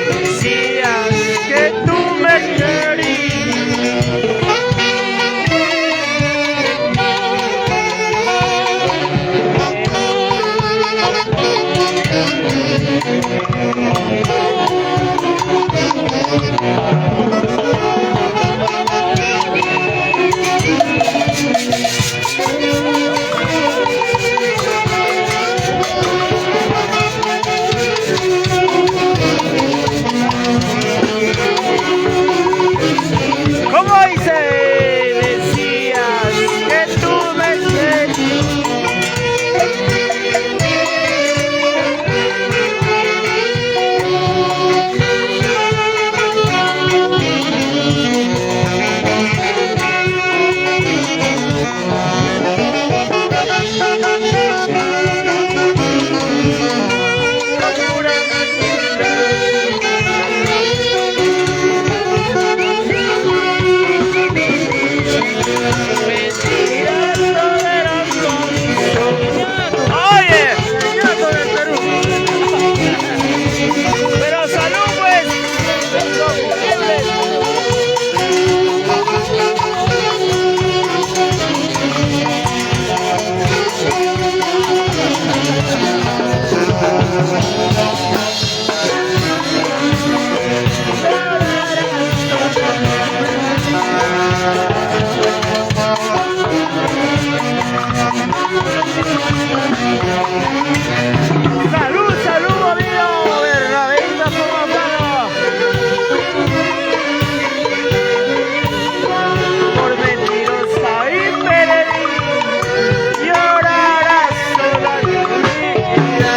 Decías que tú me querías. ¿Cómo dice? Decías que tú me querías. Salud, salud, amigo Bernabéito Pomozano. Por mentirosa y peregrina llorarás toda tu vida.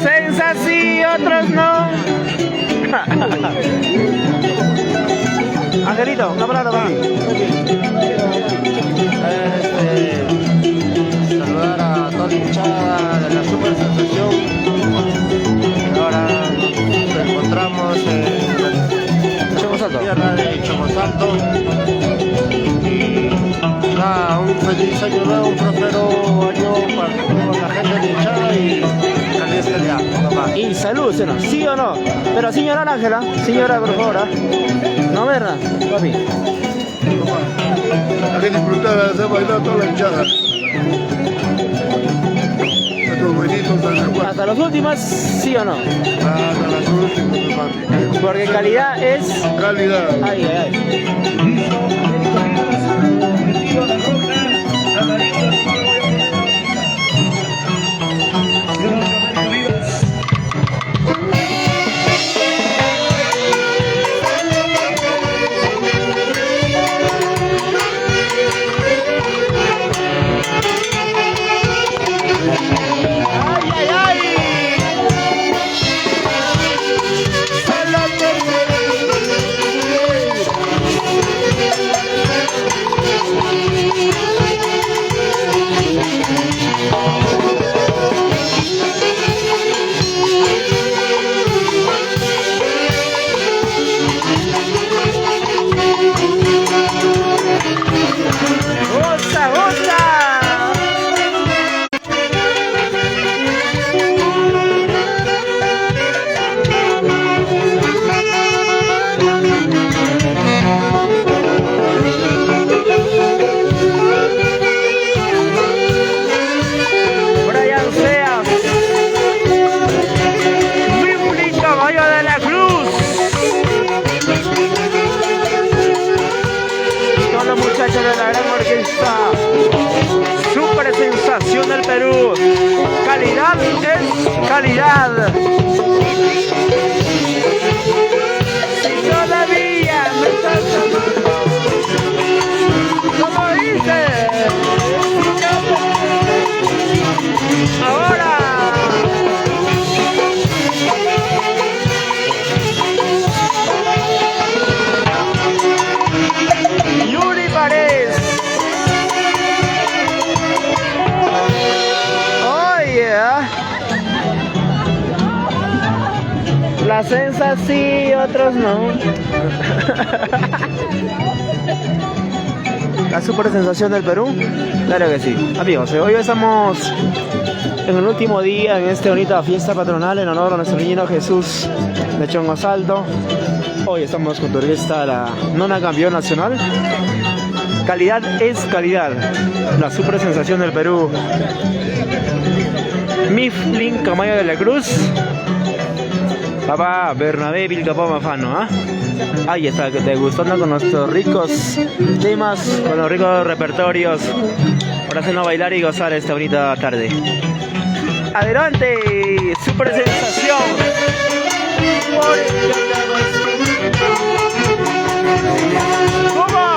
Censas sí, otros no. Angelito, una palabra para mí. Saludar a toda la hinchada de la Super Sensación. Ahora nos encontramos en la tierra de Chomosalto. Y nada, un feliz año nuevo, un próspero año para toda la gente de hinchada y feliz día, papá. Y salud, ¿sí o no? Pero señora Ángela, señora, por favor, no, ¿verdad, papi? Hay que disfrutar de hacer bailar toda la hinchada. Nuestros buenitos de Hasta los últimos, ¿sí o no? hasta las últimas, papi. Porque calidad es... Calidad. Ay, ay, ay. Super sensación del Perú. Calidad es calidad. Si todavía me estás amando, como dice, ahora. Yuri Paredes. Oh yeah. La Sensa sí, otros no. la super sensación del Perú? Claro que sí. Amigos, hoy estamos en el último día en esta bonita fiesta patronal en honor a nuestro niño Jesús de Chongosalto. Hoy estamos con tu orquesta, la nona campeón nacional. Calidad es calidad. La super sensación del Perú. Mifflin Camayo de la Cruz. Papá Bernabé Vilcapá Mafano, ¿ah? Ahí está, degustando con nuestros ricos temas, con los ricos repertorios, para hacernos bailar y gozar esta bonita tarde. Adelante, super sensación. ¿Cómo?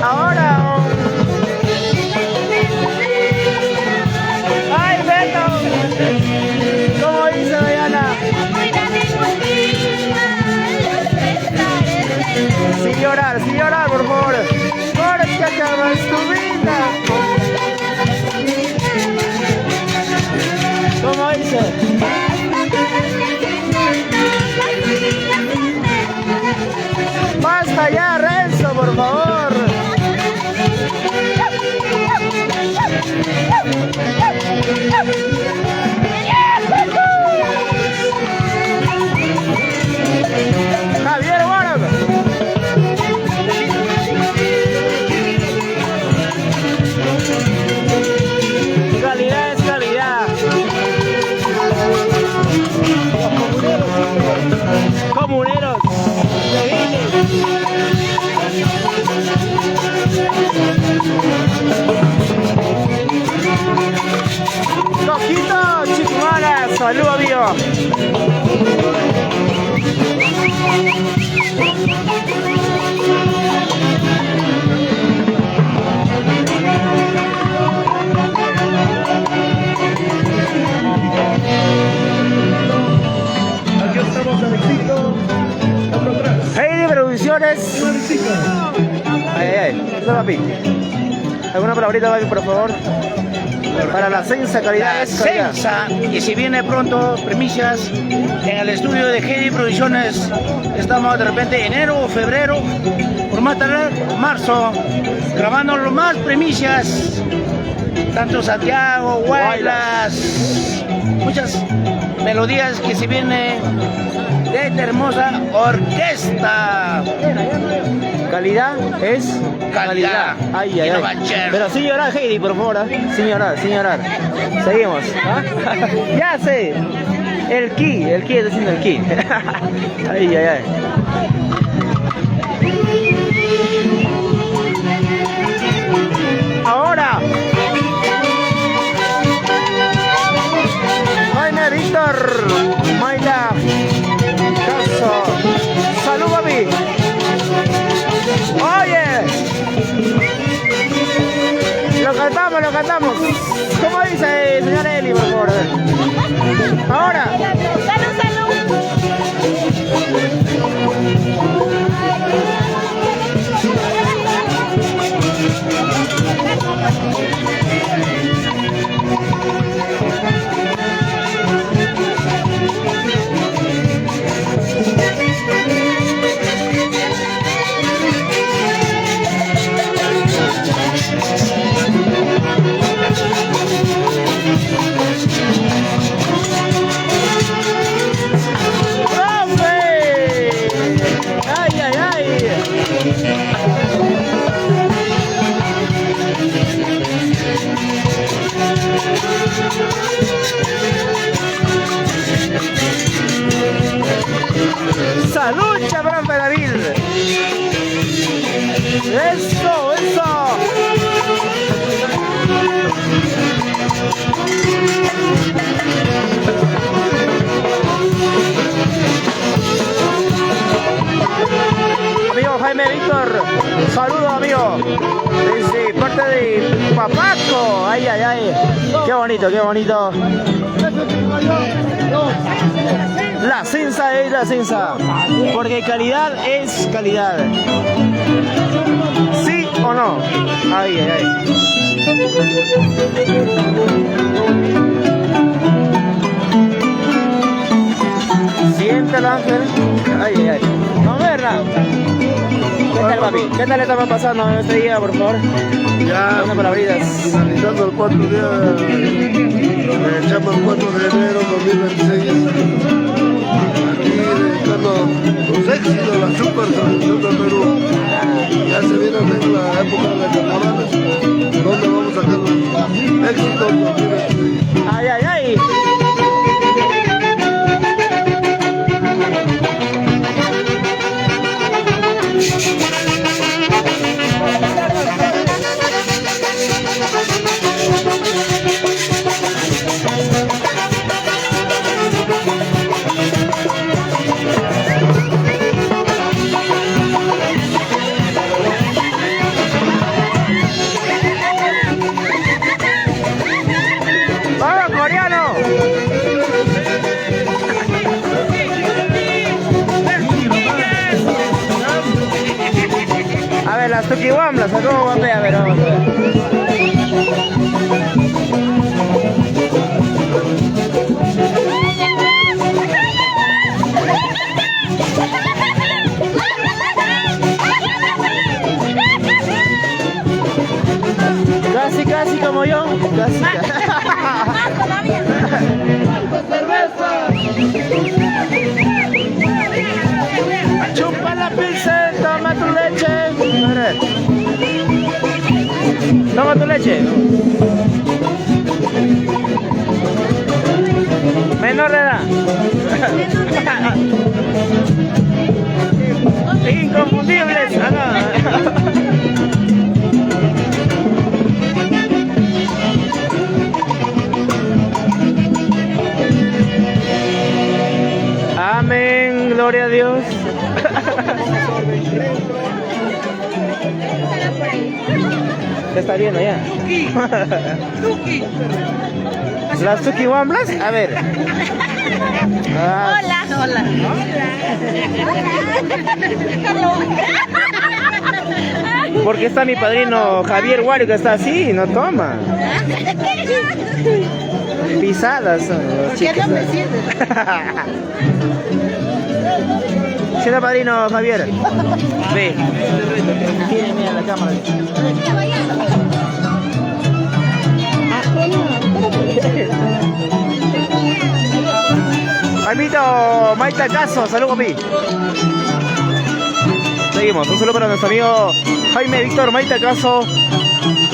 Ahora. ¡Ay, Beto! ¿Cómo dice Diana? Sin llorar, por favor. Porque acabas tu vida. ¿Cómo dice? Basta ya, Renzo, por favor. Javier Borg. Calidad es calidad. Comuneros. Coquito, Chitumara, salud amigo. Aquí estamos, Alexito. Hey de Producciones. Ay, no, papi. ¿Alguna palabrita, papi, por favor? Para la Sensa, calidad es calidad. Sensa, y si viene pronto, primicias, en el estudio de Heidi Producciones, estamos de repente enero o febrero, por más tardar marzo, grabando lo más primicias, tanto Santiago, Guaylas, muchas melodías que se vienen de esta hermosa orquesta. Calidad es Calidad. Ay, ay, Y no ay. va a ser. Pero sin llorar, Heidi, por favor. Sin llorar, sin llorar. Seguimos. ¿Ah? Ya sé. El ki está haciendo el ki. Ay, ay, ay. Ahora. Jaime Víctor. Mayla. Caso. Salud, papi. Oye. Lo cantamos. ¿Cómo dice, señora Eli, por favor? Ahora. ¡Salud, Chabrán David! ¡Eso, eso! Amigo Jaime Víctor, saludos amigo, desde parte de Papaco. Ay, ay, ay, qué bonito, qué bonito. La Sensa es la Sensa. Porque calidad es calidad. ¿Sí o no? Ahí, ahí, ahí. Siéntalo, Ángel. Ay, ay, ay. Vamos a verla. ¿Qué tal, papi? ¿Qué tal estamos pasando este día, por favor? Ya Unas palabritas. finalizando el 4 día de Chapa, el 4 de enero 2026. Aquí dedicando los éxitos de la Super Selección del Perú. Ya se viene también la época de las temporadas, donde vamos a sacar los éxitos 2026. Ay, ay, ay. ¡Vamos, coreano! A ver, las tuquiwamblas, ¿cómo guapea? A ver, vamos a ver. Casi, casi como yo. Casi, Chupa la pilsen, toma tu leche. Toma tu leche. Menor de edad. Inconfundibles. Amén, gloria a Dios. ¿Te está viendo ya? ¿Las tuquiwamblas? A ver. Ah. Hola, hola. Porque está mi padrino Javier Wario que está así y no toma. Pisadas son los ¿Por qué chicos. no me sirve? ¿Siendo padrino Javier? Ve. Mira la cámara. Jaimito Maita Caso, salud, papi. Seguimos, un saludo para nuestro amigo Jaime Víctor Maita Caso.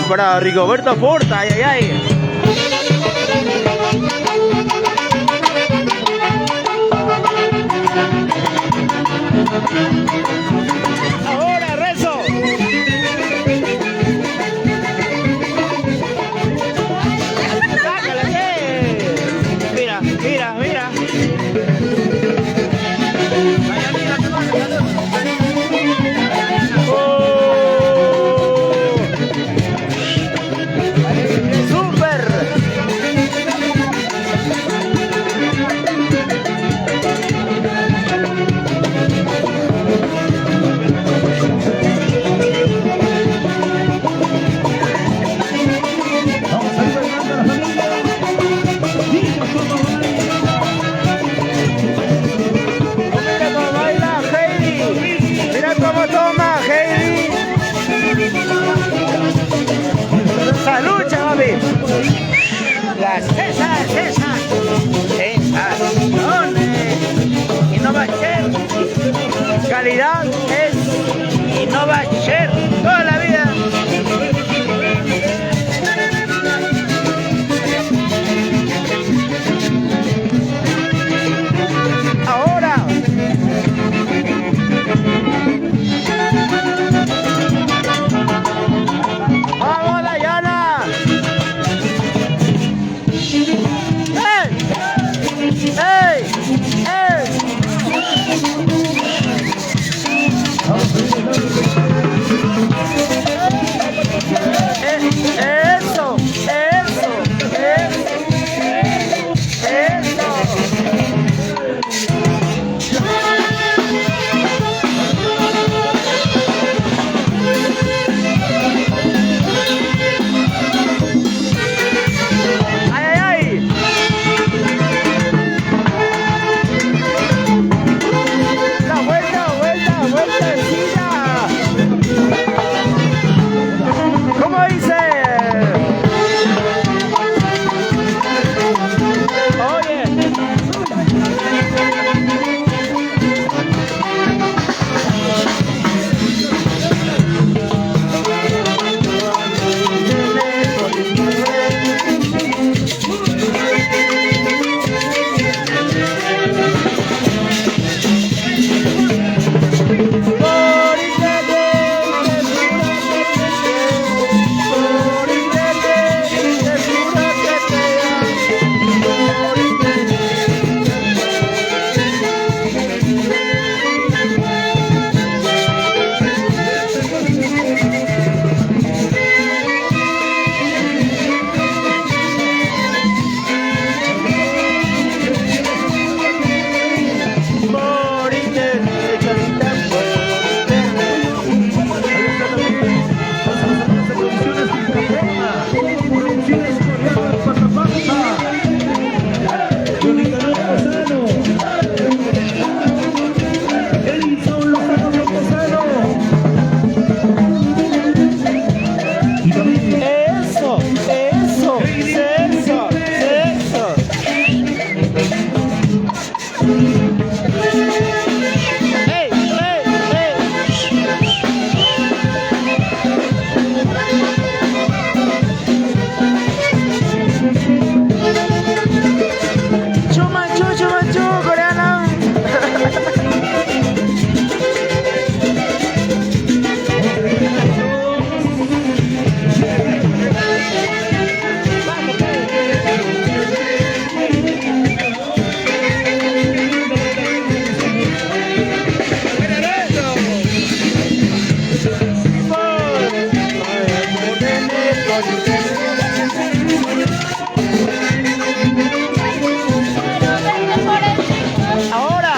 Para Rigoberto Porta, ay, ay, ay. Ahora rezo. Sácale, mira, mira, mira. Oh. Super. ¡Salud, chaval! Las sensaciones y no va a ser calidad, es y no va a ser toda la vida. Ahora ¡vamos, Dayana! ¡Ey! ¡Ey! ¡Eso! ¡Eso! ¡Eso! ¡Eso! Ahora.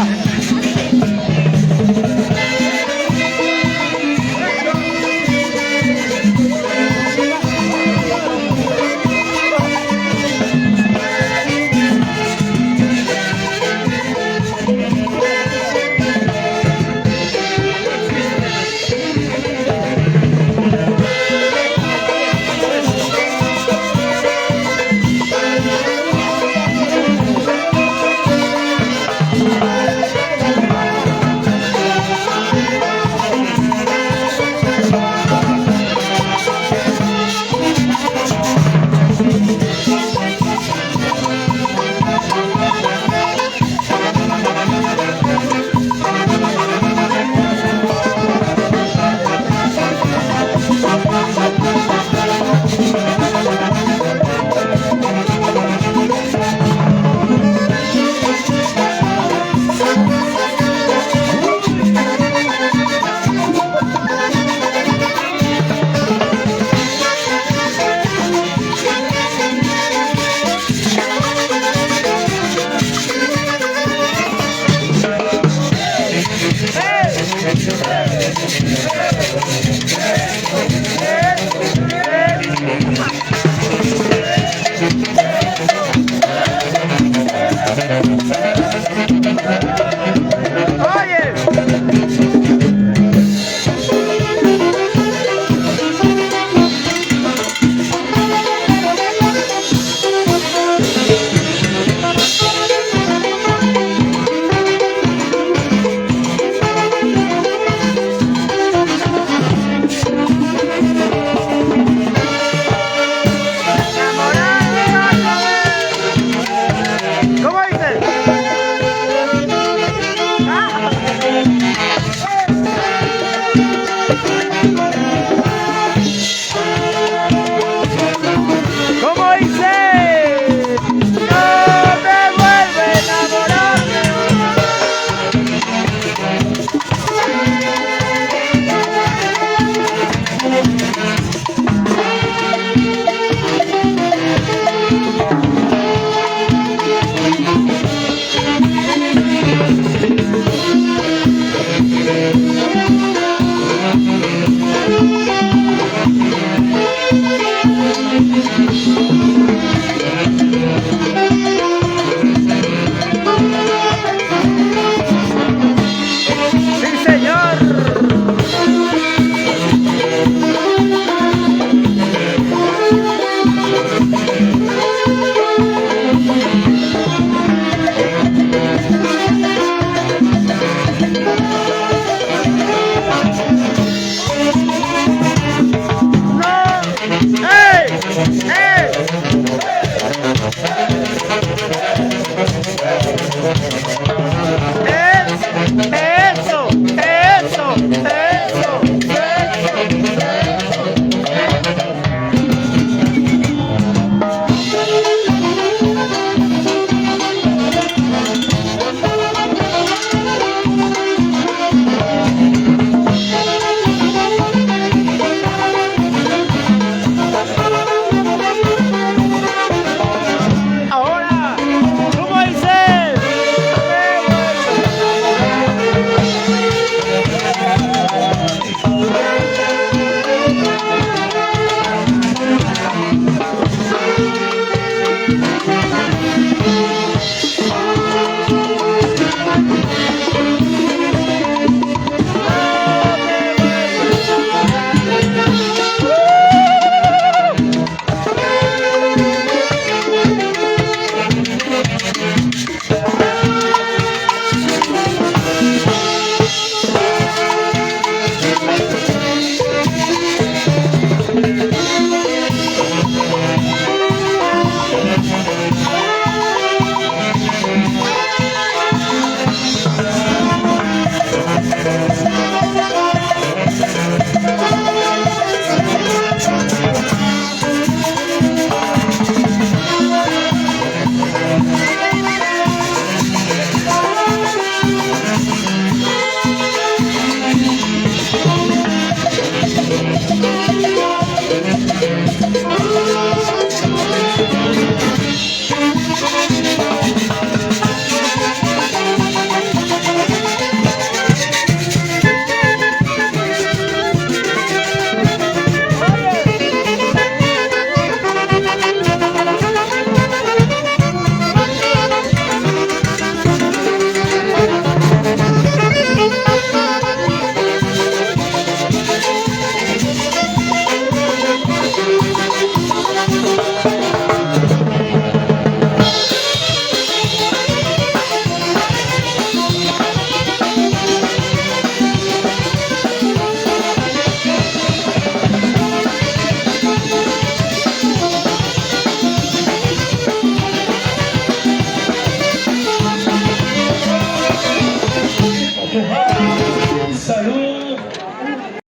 Eso, eso, eso.